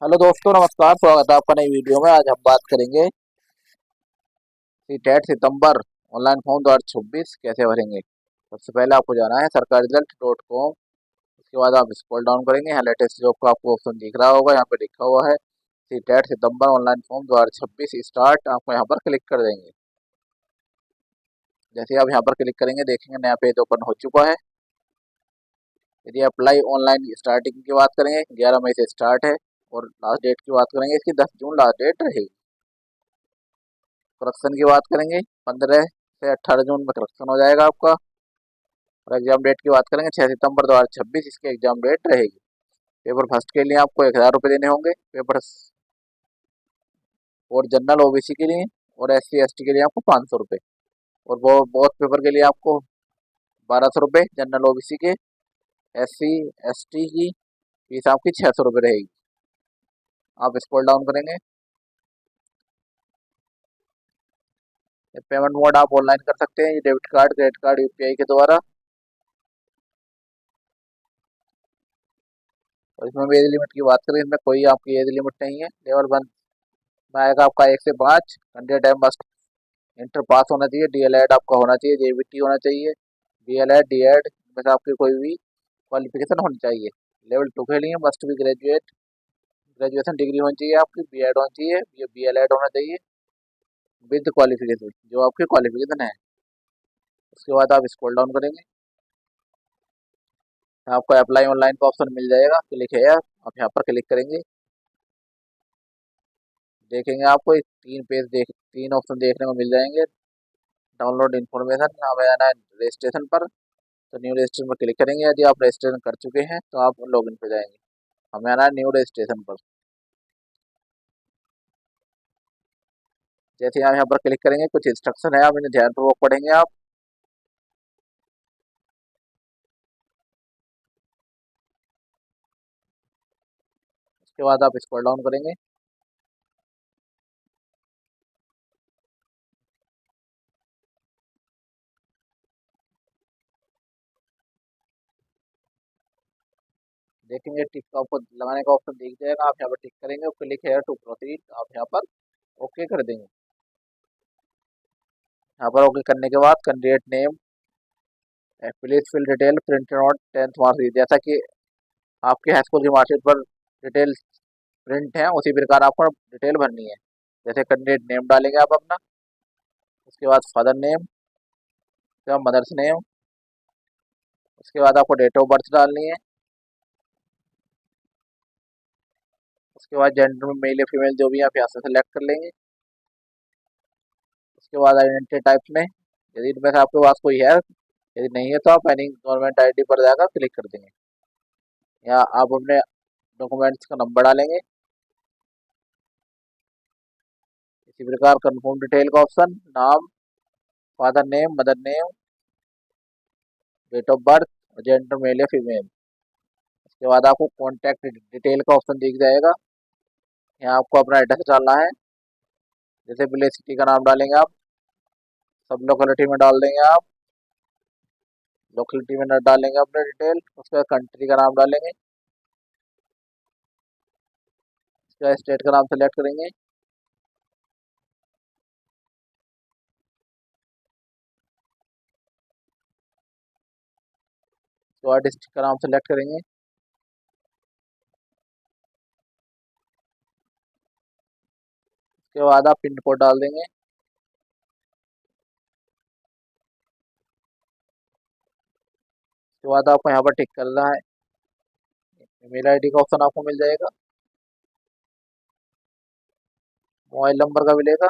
Hello दोस्तों, नमस्कार। स्वागत है आपका नई वीडियो में। आज हम बात करेंगे टेट सितंबर ऑनलाइन फॉर्म 2026 कैसे भरेंगे। सबसे पहले आपको जाना है सरकारी रिजल्ट डॉट कॉम। उसके बाद आप स्क्रॉल डाउन करेंगे, यहाँ लेटेस्ट जॉब का आपको ऑप्शन दिख रहा होगा। यहाँ पे लिखा हुआ है सी टेट सितंबर ऑनलाइन फॉर्म 2026 स्टार्ट। आपको यहाँ पर क्लिक कर देंगे। जैसे आप यहाँ पर क्लिक करेंगे, देखेंगे नया पेज ओपन हो चुका है। यदि अप्लाई ऑनलाइन स्टार्टिंग की बात करेंगे, 11 मई से स्टार्ट है। और लास्ट डेट की बात करेंगे, इसकी 10 जून लास्ट डेट रहेगी। करेक्शन की बात करेंगे, 15 से 18 जून में करेक्शन हो जाएगा आपका। और एग्जाम डेट की बात करेंगे, 6 सितंबर 2026 इसकी एग्जाम डेट रहेगी। पेपर फर्स्ट के लिए आपको 1000 रुपये देने होंगे। पेपर और जनरल ओबीसी के लिए और SC ST के लिए आपको 500 रुपये। और वो बहुत पेपर के लिए आपको 1200 रुपये जनरल ओबीसी के। SC ST की फीस आपकी 600 रुपये रहेगी। आप स्क्रॉल डाउन करेंगे, पेमेंट मोड आप ऑनलाइन कर सकते हैं, debit card, credit card, UPI के द्वारा। और इसमें एज लिमिट की बात करें, इसमें कोई आपकी एज लिमिट नहीं है। लेवल 1 में आएगा आपका 1 से 5। कैंडिडेट मस्ट इंटर पास होना चाहिए, DLED आपका होना चाहिए, JBT होना चाहिए, DLED DED में से आपकी कोई भी क्वालिफिकेशन होनी चाहिए। लेवल 2 के लिए मस्ट भी ग्रेजुएशन डिग्री होनी चाहिए, आपकी B.Ed होनी चाहिए, ये BLED होना चाहिए विद क्वालिफिकेशन, जो आपकी क्वालिफिकेशन है। उसके बाद आप स्क्रॉल डाउन करेंगे, आपको अप्लाई ऑनलाइन का ऑप्शन मिल जाएगा। क्लिक है यार, आप यहाँ पर क्लिक करेंगे, देखेंगे आपको 3 ऑप्शन देखने को मिल जाएंगे। डाउनलोड इन्फॉर्मेशन, हमें आना है रजिस्ट्रेशन पर। तो न्यू रजिस्ट्रेशन पर क्लिक करेंगे। यदि आप रजिस्ट्रेशन कर चुके हैं तो आप लॉगिन पे जाएंगे। हमें आना है न्यू रजिस्ट्रेशन पर। जैसे आप यहाँ पर क्लिक करेंगे, कुछ इंस्ट्रक्शन है, आप इन्हें ध्यानपूर्वक पढ़ेंगे आप। उसके बाद आप स्क्रॉल डाउन करेंगे, देखेंगे टिक का आपको लगाने का ऑप्शन दिख जाएगा। आप यहाँ पर टिक करेंगे, क्लिक है टू प्रोसीड, आप यहाँ पर ओके कर देंगे। यहाँ पर ओके करने के बाद candidate name, please fill detail print out 10th marksheet. जैसा कि आपके हाई स्कूल की मार्कशीट पर डिटेल प्रिंट है, उसी प्रकार आपको डिटेल भरनी है। जैसे कैंडिडेट नेम डालेंगे आप अपना, उसके बाद फादर नेम, उसके बाद मदर्स नेम, उसके बाद आपको डेट ऑफ बर्थ डालनी है। उसके बाद जेंडर में मेल या फीमेल जो भी आप यहाँ से सेलेक्ट कर लेंगे। उसके बाद आइडेंटिटी टाइप्स में, यदि इनमें से आपके पास कोई है, यदि नहीं है तो आप एनी गवर्नमेंट ID पर जाकर क्लिक कर देंगे। या आप अपने डॉक्यूमेंट्स का नंबर डालेंगे। इसी प्रकार कंफर्म डिटेल का ऑप्शन, नाम, father name, mother name, date of birth, gender male या फीमेल। उसके बाद आपको कॉन्टैक्ट डिटेल का ऑप्शन दिख जाएगा। यहाँ आपको अपना एड्रेस डालना है। जैसे विलेज सिटी का नाम डालेंगे आप, सब लोकेलिटी में डाल देंगे आप। लोकेलिटी में न डालेंगे अपने डिटेल। उसके बाद कंट्री का नाम डालेंगे। उसके बाद स्टेट का नाम सेलेक्ट करेंगे। उसके बाद डिस्ट्रिक्ट का नाम सेलेक्ट करेंगे। उसके बाद आप पिन कोड डाल देंगे। उसके बाद आपको यहाँ पर टिक करना है। ईमेल ID का ऑप्शन आपको मिल जाएगा। मोबाइल नंबर का मिलेगा,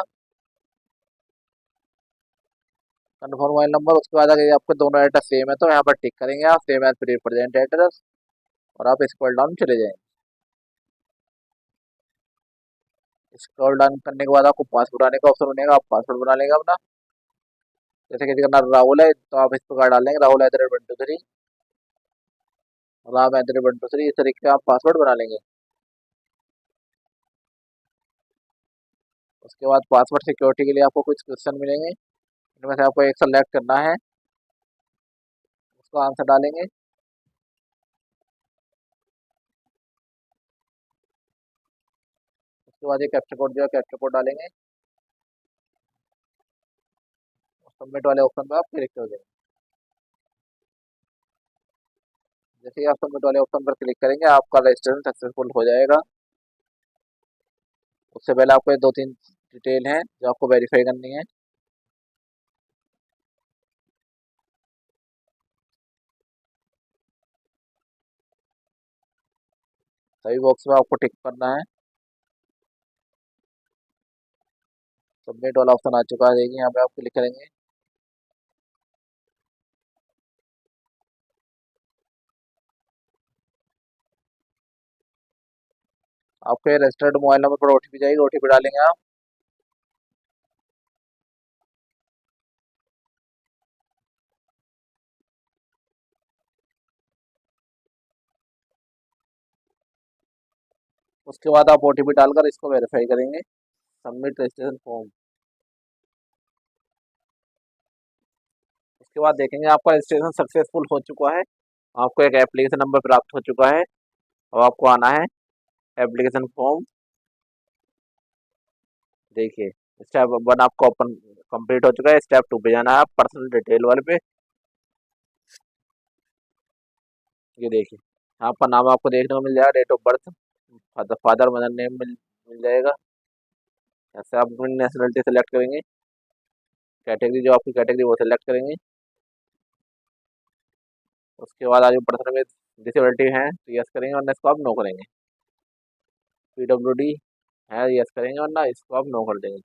कन्फर्म मोबाइल नंबर। उसके बाद अगर आपके दोनों एड्रेस सेम है तो यहाँ पर टिक करेंगे आप, सेम एज प्रेजेंट एड्रेस। और आप स्क्रॉल डाउन चले जाएंगे। स्क्रॉल डाउन करने के बाद आपको पासवर्ड बनाने का ऑप्शन बनेगा, आप पासवर्ड बना लेंगे अपना। जैसे किसी का नाम राहुल है तो आप इस प्रकार डाल देंगे, Rahul@123, Ram@123, इस तरीके का आप पासवर्ड बना लेंगे। उसके बाद पासवर्ड सिक्योरिटी के लिए आपको कुछ क्वेश्चन मिलेंगे, इनमें से आपको एक सेलेक्ट करना है, उसका आंसर डालेंगे। उसके बाद ये कैप्चर कोड जो है कैप्चर कोड डालेंगे, सबमिट वाले ऑप्शन पे आप क्लिक कर देंगे। जैसे ही आप सबमिट वाले ऑप्शन पर क्लिक करेंगे आपका रजिस्ट्रेशन सक्सेसफुल हो जाएगा। उससे पहले आपको 2-3 डिटेल हैं जो आपको वेरीफाई करनी है। सभी बॉक्स में आपको टिक करना है। सबमिट वाला ऑप्शन आ चुका है, देखिए यहाँ पे आप क्लिक करेंगे। आपके रजिस्टर्ड मोबाइल नंबर पर ओटीपी जाएगी, ओटीपी डालेंगे आप। उसके बाद आप ओटीपी डालकर इसको वेरीफाई करेंगे। Submit registration form. उसके बाद देखेंगे आपका रजिस्ट्रेशन सक्सेसफुल हो चुका है। आपको एक एप्लीकेशन नंबर प्राप्त हो चुका है। अब आपको आना है एप्लीकेशन फॉर्म। देखिए स्टेप 1 आपका ओपन कंप्लीट हो चुका है। स्टेप 2 पे जाना है आप पर्सनल डिटेल वाले पे। ये देखिए आपका नाम आपको देखने को मिल जाएगा, date of birth, father mother name मिल जाएगा। ऐसे आप अपनी नेशनलिटी सेलेक्ट करेंगे। कैटेगरी जो आपकी कैटेगरी वो सेलेक्ट करेंगे। उसके बाद आगे पर्सन में डिसेबिलिटी है तो यस करेंगे, वरना इसको आप नो करेंगे। पीडब्ल्यूडी है यस करेंगे, वरना इसको आप नो कर देंगे।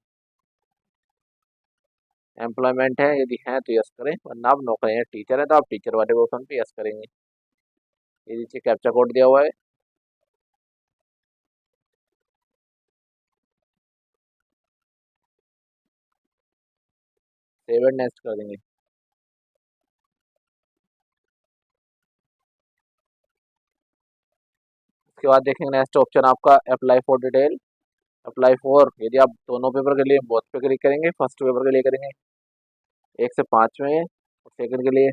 एम्प्लॉयमेंट है यदि है तो यस करें, वरना आप नो करेंगे। टीचर है तो आप टीचर वाले ऑप्शन पे यस करेंगे। ये नीचे कैप्चा कोड दिया हुआ है। सेव एंड नेक्स्ट कर देंगे। उसके बाद देखेंगे नेक्स्ट ऑप्शन आपका apply for detail. Apply for यदि आप दोनों पेपर के लिए बोथ पे क्लिक करेंगे, फर्स्ट पेपर के लिए करेंगे 1 से 5 में, और सेकंड के लिए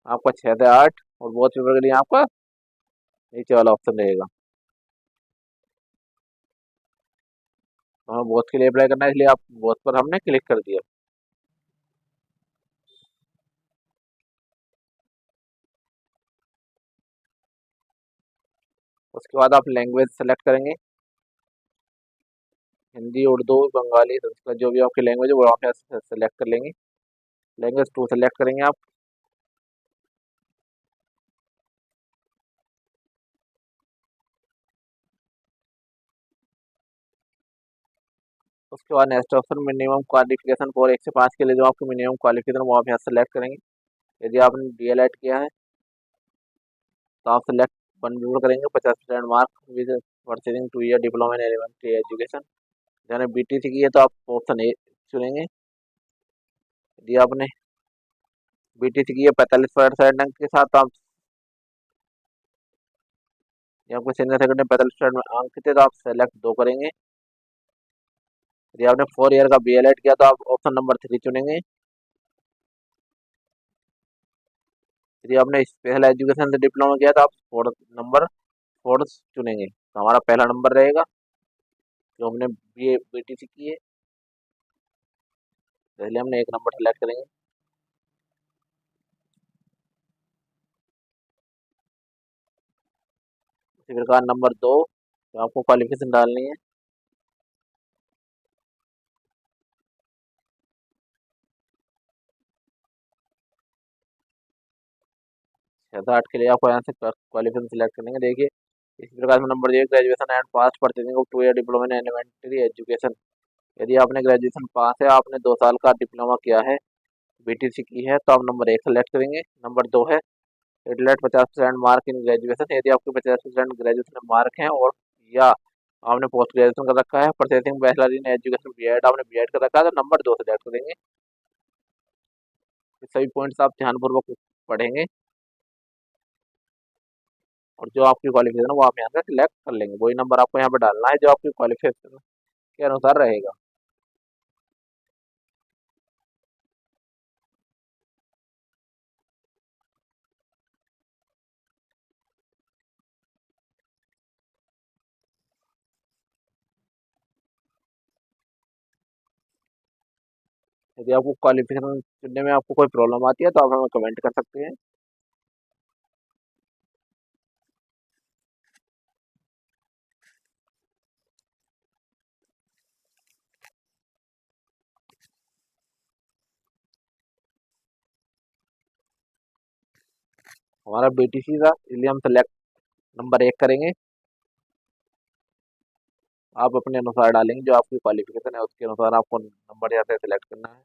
आपका 6 से 8, और बोथ पेपर के लिए आपका नीचे वाला ऑप्शन रहेगा। तो हमें बोथ के लिए अप्लाई करना है, इसलिए आप बोथ पर हमने क्लिक कर दिया। उसके बाद आप लैंग्वेज सेलेक्ट करेंगे, हिंदी, उर्दू, बंगाली, संस्कृत, जो भी आपकी लैंग्वेज है वो आप यहाँ से सेलेक्ट कर लेंगे। लैंग्वेज 2 सेलेक्ट करेंगे आप। उसके बाद next option minimum qualification for 1 से 5 के लिए जो आपकी मिनिमम क्वालिफिकेशन वो आप यहाँ सेलेक्ट करेंगे। यदि आपने डीएलएड किया है तो आप सेलेक्ट 1 पेपर करेंगे, 50% mark with pursuing 2 year diploma in elementary education. यानी बीटीसी की है तो आप ऑप्शन ए चुनेंगे। यदि आपने बीटीसी की है 45% अंक के साथ, तो आप आपको सीनियर सेकेंडरी 45% अंक थे तो आप सेलेक्ट 2 करेंगे। यदि आपने 4 ईयर का बीएलएड किया तो आप ऑप्शन नंबर 3 चुनेंगे। यदि आपने स्पेशल एजुकेशन से डिप्लोमा किया तो आप नंबर 4 चुनेंगे, तो हमारा पहला नंबर रहेगा जो हमने बी बीटीसी की है, तो इसलिए हमने 1 नंबर सेलेक्ट करेंगे। इसी प्रकार नंबर 2 तो आपको क्वालिफिकेशन डालनी है। 6 से 8 के लिए आपको यहाँ से क्वालिफिकेशन सिलेक्ट करेंगे। देखिए इसी प्रकार से number 1 graduation and pass pursuing of 2 year diploma in elementary education. यदि आपने ग्रेजुएशन पास है, आपने 2 साल का डिप्लोमा किया है, बीटीसी की है, तो आप नंबर 1 सेलेक्ट करेंगे। नंबर 2 है एटलेट 50% मार्क इन ग्रेजुएशन। यदि आपके 50% ग्रेजुएशन में मार्क हैं, और या आपने पोस्ट ग्रेजुएशन कर रखा है, pursuing bachelor in education BEd आपने बीएड कर रखा है, तो नंबर 2 सेलेक्ट करेंगे। ये सभी पॉइंट्स आप ध्यानपूर्वक पढ़ेंगे, और जो आपकी क्वालिफिकेशन है वो आप यहाँ से सिलेक्ट कर लेंगे। वही नंबर आपको यहाँ पे डालना है जो आपकी क्वालिफिकेशन के अनुसार रहेगा। यदि आपको क्वालिफिकेशन चुनने में आपको कोई प्रॉब्लम आती है तो आप हमें कमेंट कर सकते हैं। हमारा बीटीसी था, इसलिए हम सेलेक्ट नंबर 1 करेंगे। आप अपने अनुसार डालेंगे, जो आपकी क्वालिफिकेशन है उसके अनुसार आपको नंबर यहाँ से सिलेक्ट करना है।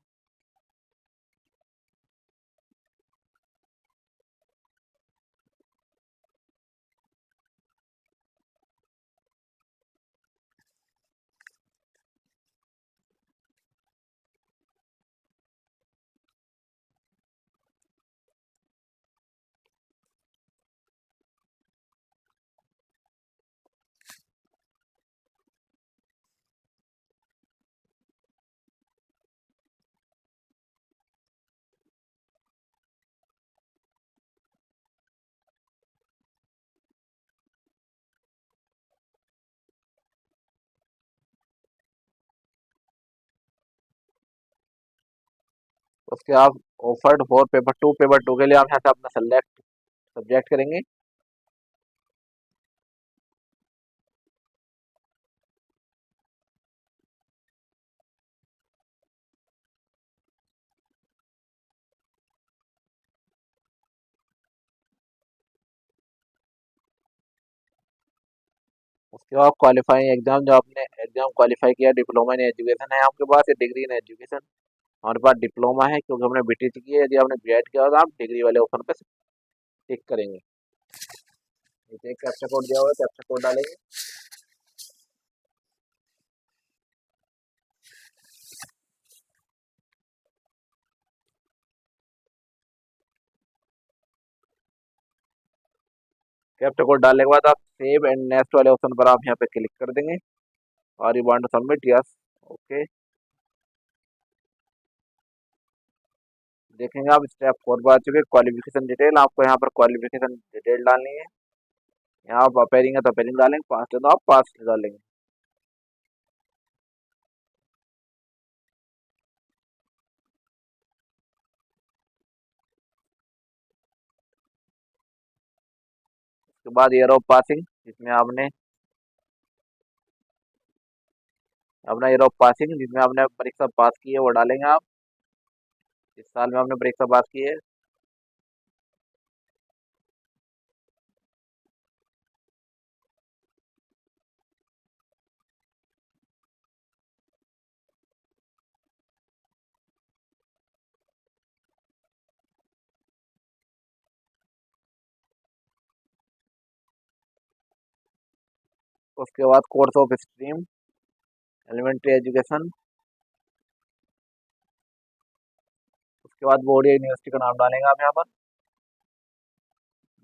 उसके आप ऑफर्ड फॉर पेपर टू के लिए आप यहाँ से अपना सेलेक्ट सब्जेक्ट करेंगे। उसके बाद क्वालिफाइंग एग्जाम, जो आपने एग्जाम क्वालिफाई किया, डिप्लोमा इन एजुकेशन है आपके पास या डिग्री इन एजुकेशन। हमारे पास डिप्लोमा है क्योंकि हमने बीटीसी की है। यदि आपने बीएड किया होगा आप डिग्री वाले ऑप्शन पे टिक करेंगे। नीचे एक कैप्चा कोड दिया हुआ है, कैप्चा कोड डालेंगे। कैप्चा कोड डालने के बाद आप सेव एंड नेक्स्ट वाले ऑप्शन पर आप यहाँ पे क्लिक कर देंगे और you want to submit, yes, okay. देखेंगे आप स्टेप 4 पर आ चुके। क्वालिफिकेशन डिटेल, आपको यहाँ पर क्वालिफिकेशन डिटेल डालनी है। यहाँ आप अपेयरिंग है तो अपेयरिंग डालेंगे, पास है तो आप पास डालेंगे। उसके बाद ईयर ऑफ पासिंग, जिसमें आपने अपना ईयर ऑफ पासिंग, जिसमें आपने परीक्षा पास की है वो डालेंगे आप। इस साल में आपने परीक्षा पास की है। उसके बाद course of stream, elementary education. उसके बाद बोर्ड या यूनिवर्सिटी का नाम डालेंगे आप यहाँ पर।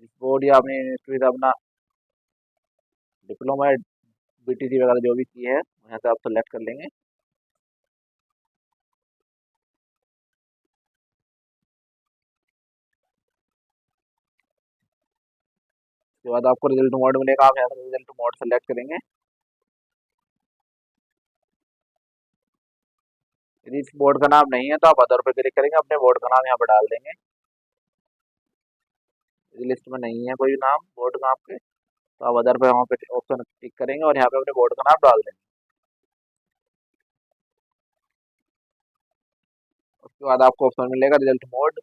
जिस बोर्ड या आपने यूनिवर्सिटी से अपना डिप्लोमा, बीटीसी वगैरह जो भी की है यहाँ से आप सेलेक्ट कर लेंगे। उसके बाद आपको रिजल्ट मोड मिलेगा, आप यहाँ से रिजल्ट मोड सेलेक्ट करेंगे। यदि इस बोर्ड का नाम नहीं है तो आप अदर पे क्लिक करेंगे, अपने बोर्ड का नाम यहाँ पर डाल देंगे। यदि लिस्ट में नहीं है कोई नाम बोर्ड का आपके तो आप अदर पे वहाँ पे ऑप्शन क्लिक करेंगे और यहाँ पे अपने बोर्ड का नाम डाल देंगे। उसके बाद आपको ऑप्शन मिलेगा रिजल्ट मोड।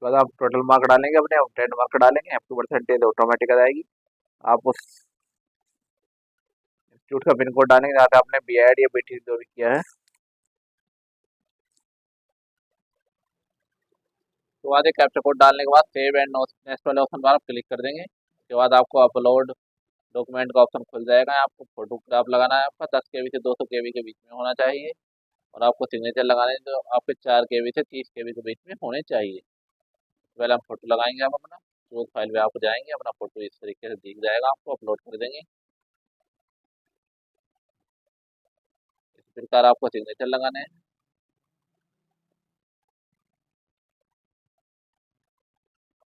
उसके बाद आप टोटल मार्क डालेंगे, अपने 10 मार्क डालेंगे, 50% ऑटोमेटिक आ जाएगी। आप उस इंस्टीट्यूट का पिन कोड डालेंगे जहाँ पे आपने बीएड या बीटी जो भी किया है। तो बाद ये कैप्चा कोड डालने के बाद सेव एंड नेक्स्ट वाले ऑप्शन पर आप क्लिक कर देंगे। उसके बाद आपको अपलोड डॉक्यूमेंट का ऑप्शन खुल जाएगा। आपको फोटोग्राफ लगाना है, आपका 10 KB से 200 KB के बीच में होना चाहिए। और आपको सिग्नेचर लगाने हैं तो आपके 4 KB से 30 KB के बीच में होने चाहिए। पहले हम फोटो लगाएंगे, आप अपना स्रोत फाइल पे आप जाएंगे, अपना फोटो इस तरीके से दिख जाएगा, आपको अपलोड कर देंगे। इस प्रकार आपको सिग्नेचर लगाने हैं,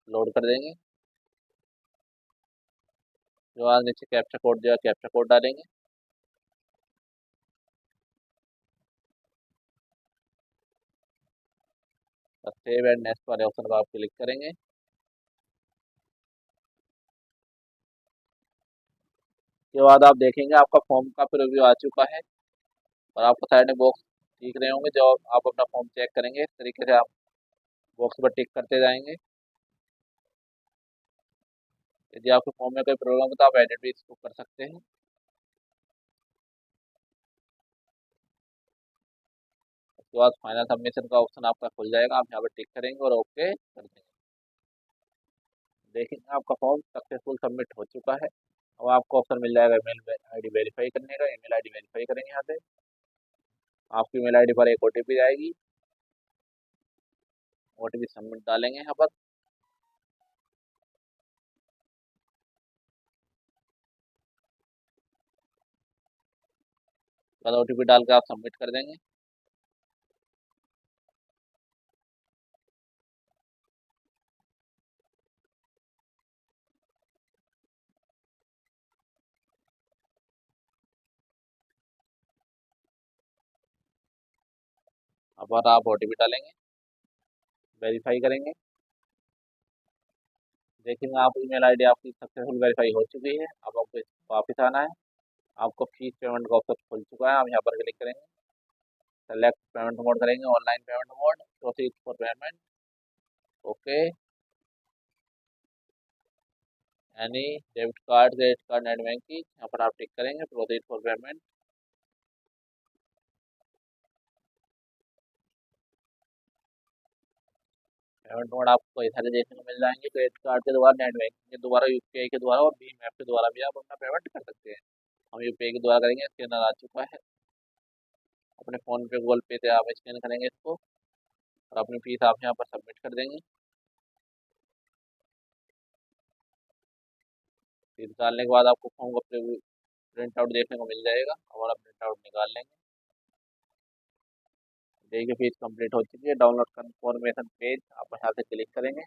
लोड कर देंगे। जो आज नीचे कैप्चा कोड दिया, कैप्चा कोड डालेंगे। और सेव एंड नेक्स्ट वाले ऑप्शन पर आप क्लिक करेंगे। उसके बाद आप देखेंगे आपका फॉर्म का प्रीव्यू आ चुका है और आपको साइड में बॉक्स दिख रहे होंगे। जो आप अपना फॉर्म चेक करेंगे, इस तरीके से आप बॉक्स पर टिक करते जाएंगे। यदि आपके फॉर्म में कोई प्रॉब्लम हो तो आप एडिट भी इसको कर सकते हैं। उसके बाद फाइनल सबमिशन का ऑप्शन आपका खुल जाएगा, आप यहाँ पर टिक करेंगे और ओके कर देंगे। देखेंगे आपका फॉर्म सक्सेसफुल सबमिट हो चुका है। अब आपको ऑप्शन मिल जाएगा ईमेल आईडी वेरीफाई करने का। ईमेल आईडी वेरीफाई करेंगे यहाँ से। आपकी ईमेल आईडी पर एक OTP आएगी, OTP सबमिट डालेंगे यहाँ पर। बाद OTP डाल के आप सबमिट कर देंगे। अब आप OTP डालेंगे, वेरीफाई करेंगे। देखेंगे आप ईमेल आईडी आपकी सक्सेसफुल वेरीफाई हो चुकी है। अब आपको वापस आना है। आपको फीस पेमेंट का ऑप्शन खुल चुका है, आप यहाँ पर क्लिक करेंगे। सेलेक्ट पेमेंट मोड करेंगे, online payment mode, proceed for payment, okay. Any debit card, credit card, net banking, यहाँ पर आप टिक करेंगे, proceed for payment. Payment mode आपको इधर देखने को मिल जाएंगे, क्रेडिट कार्ड के द्वारा, नेट बैंकिंग के द्वारा, UPI के द्वारा और भीम ऐप के द्वारा भी आप अपना पेमेंट कर सकते हैं। हम UPI के द्वारा करेंगे, स्कैनर आ चुका है। अपने फ़ोन पे, गूगल पे से आप स्कैन करेंगे इसको और अपनी फीस आप यहाँ पर सबमिट कर देंगे। फीस डालने के बाद आपको फॉर्म का प्रिंट आउट देखने को मिल जाएगा, हमारा प्रिंट आउट निकाल लेंगे। देखिए फीस कंप्लीट हो चुकी है। डाउनलोड कन्फर्मेशन पेज आप यहाँ से क्लिक करेंगे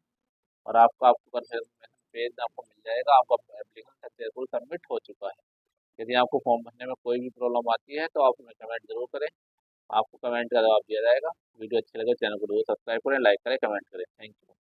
और आपको कन्फर्मेशन पेज आपको मिल जाएगा। आपका एप्लीकेशन सक्सेसफुल सबमिट हो चुका है। यदि आपको फॉर्म भरने में कोई भी प्रॉब्लम आती है तो आप हमें कमेंट जरूर करें, आपको कमेंट का जवाब दिया जाएगा। वीडियो अच्छी लगे चैनल को जरूर सब्सक्राइब करें, लाइक करें, कमेंट करें। Thank you.